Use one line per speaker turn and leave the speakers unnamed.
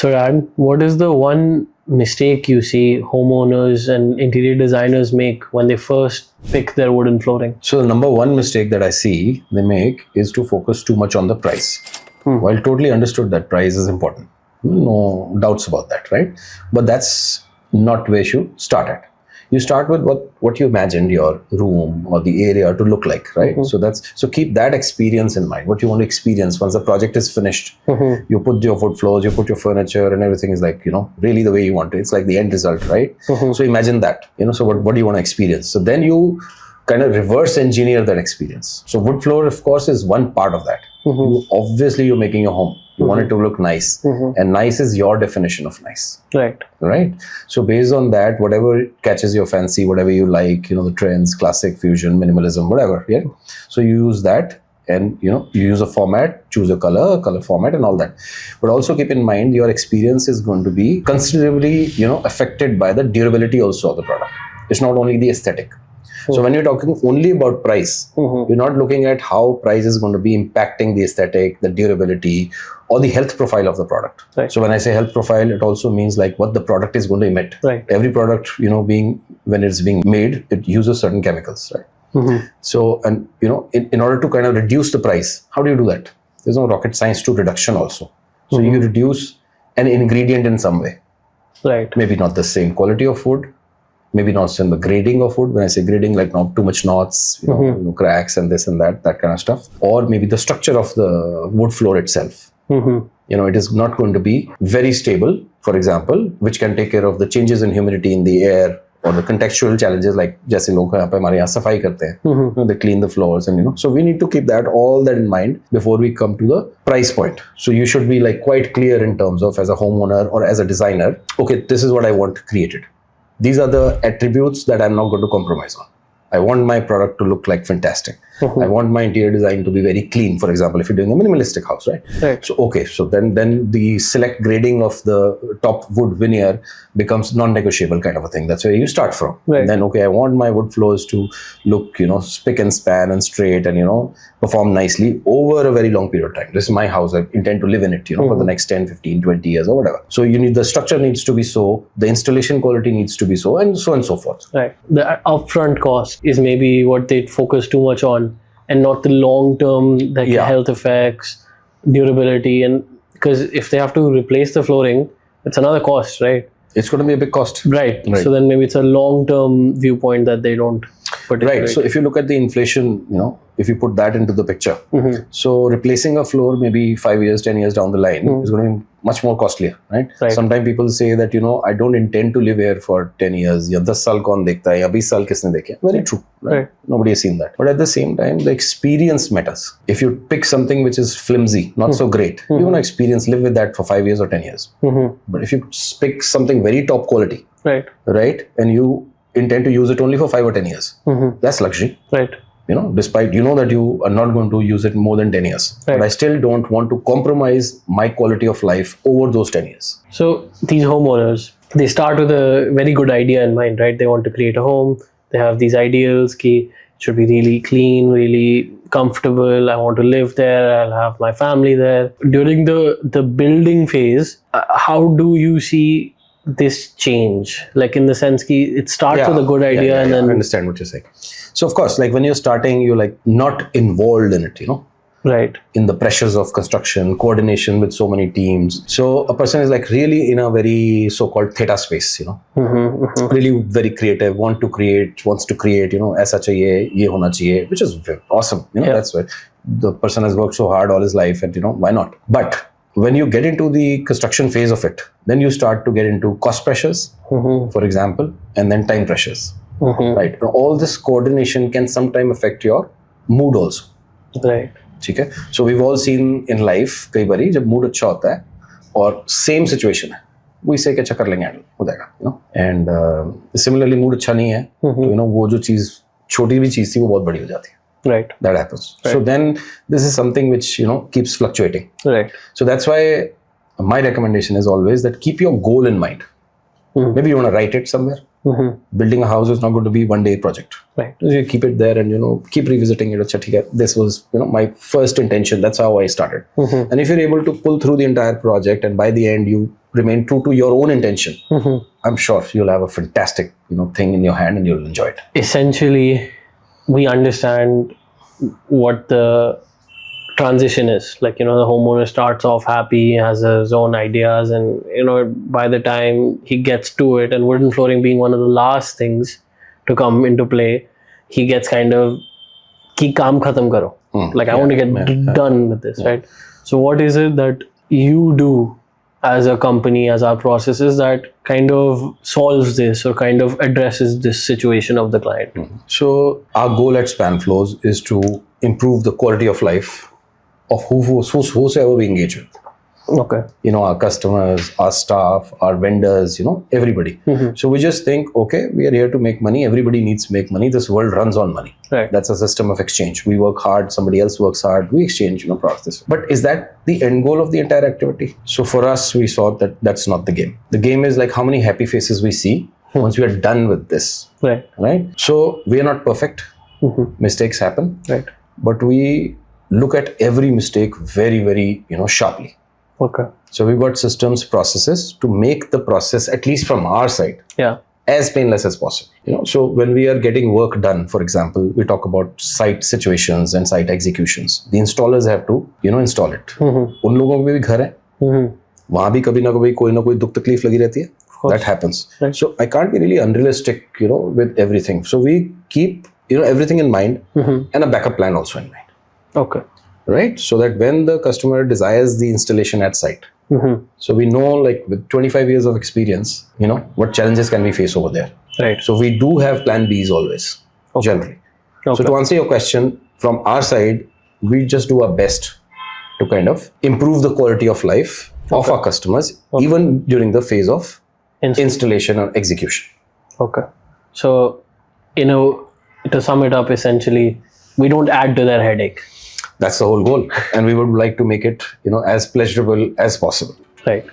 So, Rad, what is the one mistake you see homeowners and interior designers make when they first pick their wooden flooring?
So the number one mistake that I see they make is to focus too much on the price. While totally understood that price is important. No doubts about that, right? But that's not where you should start at. You start with what you imagined your room or the area to look like, right? So keep that experience in mind. What you want to experience once the project is finished. You put your wood floors, you put your furniture, and everything is like, really the way you want it. It's like the end result, right? So imagine that, so what do you want to experience? So then you kind of reverse engineer that experience. So wood floor, of course, is one part of that. Obviously, you're making your home. You want it to look nice. And nice is your definition of nice. Right? So based on that, whatever catches your fancy, whatever you like, the trends, classic, fusion, minimalism, whatever. Yeah. So you use that and, you use a format, choose a color format and all that. But also keep in mind, your experience is going to be considerably, affected by the durability also of the product. It's not only the aesthetic. So when you're talking only about price, you're not looking at how price is going to be impacting the aesthetic, the durability, or the health profile of the product. So when I say health profile, it also means like what the product is going to emit. Every product, when it's being made, it uses certain chemicals, right? So, and in order to kind of reduce the price, how do you do that? There's no rocket science to reduction also. So you reduce an ingredient in some way. Maybe not the same quality of wood. Maybe not in the grading of wood. When I say grading, like not too much knots, cracks and this and that kind of stuff. Or maybe the structure of the wood floor itself. It is not going to be very stable, for example, which can take care of the changes in humidity in the air or the contextual challenges like jaise log yahan pe hamare yahan safai karte hain. They clean the floors and so we need to keep all that in mind before we come to the price point. So you should be like quite clear in terms of as a homeowner or as a designer, okay, this is what I want created. These are the attributes that I'm not going to compromise on. I want my product to look like fantastic. I want my interior design to be very clean. For example, if you're doing a minimalistic house, right? So, okay, so then the select grading of the top wood veneer becomes non-negotiable kind of a thing. That's where you start from. And then, okay, I want my wood floors to look, spick and span and straight and, perform nicely over a very long period of time. This is my house. I intend to live in it, for the next 10, 15, 20 years or whatever. So the structure needs to be so, the installation quality needs to be so, and so and so forth.
The upfront cost is maybe what they focus too much on, and not the long-term health effects, durability, and because if they have to replace the flooring, it's another cost, right?
It's going to be a big cost.
Right. So then maybe it's a long-term viewpoint that they don't put.
Right. So if you look at the inflation, if you put that into the picture, so replacing a floor maybe 5 years, 10 years down the line is going to be much more costlier, right? Sometimes people say that, I don't intend to live here for 10 years. Ya 10 saal kaun dekhta hai, ya 20 saal kisne dekhe? Very true, right? Nobody has seen that. But at the same time, the experience matters. If you pick something which is flimsy, not so great, you want to experience, live with that for 5 years or 10 years. But if you pick something very top quality, right? And you intend to use it only for 5 or 10 years, that's luxury. Despite that you are not going to use it more than 10 years. But I still don't want to compromise my quality of life over those 10 years.
So these homeowners, they start with a very good idea in mind, right? They want to create a home. They have these ideals, it should be really clean, really comfortable. I want to live there. I'll have my family there. During the building phase, how do you see this change? Like in the sense that it starts with a good idea and then...
I understand what you're saying. So of course, like when you're starting, you're like not involved in it,
Right.
In the pressures of construction, coordination with so many teams. So a person is like really in a very so-called theta space, really very creative, wants to create, aisa chahiye, ye hona chahiye, which is awesome. That's why the person has worked so hard all his life and, why not? But when you get into the construction phase of it, then you start to get into cost pressures, for example, and then time pressures. Right. All this coordination can sometimes affect your mood also.
Right.
Okay? So we've all seen in life, कई बारी जब mood अच्छा होता है और same situation है, we say कि अच्छा कर लेंगे handle हो जाएगा, and similarly mood अच्छा नहीं है, तो वो जो चीज छोटी भी चीज थी वो बहुत बड़ी हो जाती है.
Right.
That happens. Right. So then this is something which keeps fluctuating.
Right.
So that's why my recommendation is always that keep your goal in mind. Maybe you want to write it somewhere. Building a house is not going to be one day project.
Right.
You keep it there and keep revisiting it. This was my first intention. That's how I started. And if you're able to pull through the entire project and by the end you remain true to your own intention, I'm sure you'll have a fantastic, thing in your hand and you'll enjoy it.
Essentially, we understand what the transition is. Like, the homeowner starts off happy, has his own ideas, and by the time he gets to it, and wooden flooring being one of the last things to come into play, he gets kind of ki kaam khatam karo. I want to get done with this, right? So what is it that you do as a company, as our processes, that kind of solves this or kind of addresses this situation of the client?
So our goal at Span Flows is to improve the quality of life of whosoever we engage with.
Okay.
Our customers, our staff, our vendors, everybody. So we just think, okay, we are here to make money. Everybody needs to make money. This world runs on money.
Right.
That's a system of exchange. We work hard, somebody else works hard, we exchange, products. But is that the end goal of the entire activity? So for us, we saw that that's not the game. The game is like how many happy faces we see once we are done with this. Right? So we are not perfect. Mistakes happen.
Right.
But we look at every mistake very, very, sharply.
Okay.
So we've got systems, processes to make the process, at least from our side, as painless as possible. So when we are getting work done, for example, we talk about site situations and site executions. The installers have to, install it. उन लोगों को भी घर है, वहाँ भी कभी ना कोई दुख तकलीफ लगी रहती है. That happens. Right. So I can't be really unrealistic, with everything. So we keep, everything in mind and a backup plan also in mind.
Okay.
Right? So that when the customer desires the installation at site, so we know, like with 25 years of experience, what challenges can we face over there.
Right.
So we do have plan Bs always, generally. Okay. So to answer your question, from our side, we just do our best to kind of improve the quality of life of our customers, even during the phase of installation or execution. Okay.
So, to sum it up, essentially, we don't add to their headache.
That's the whole goal. And we would like to make it, as pleasurable as possible.
Right.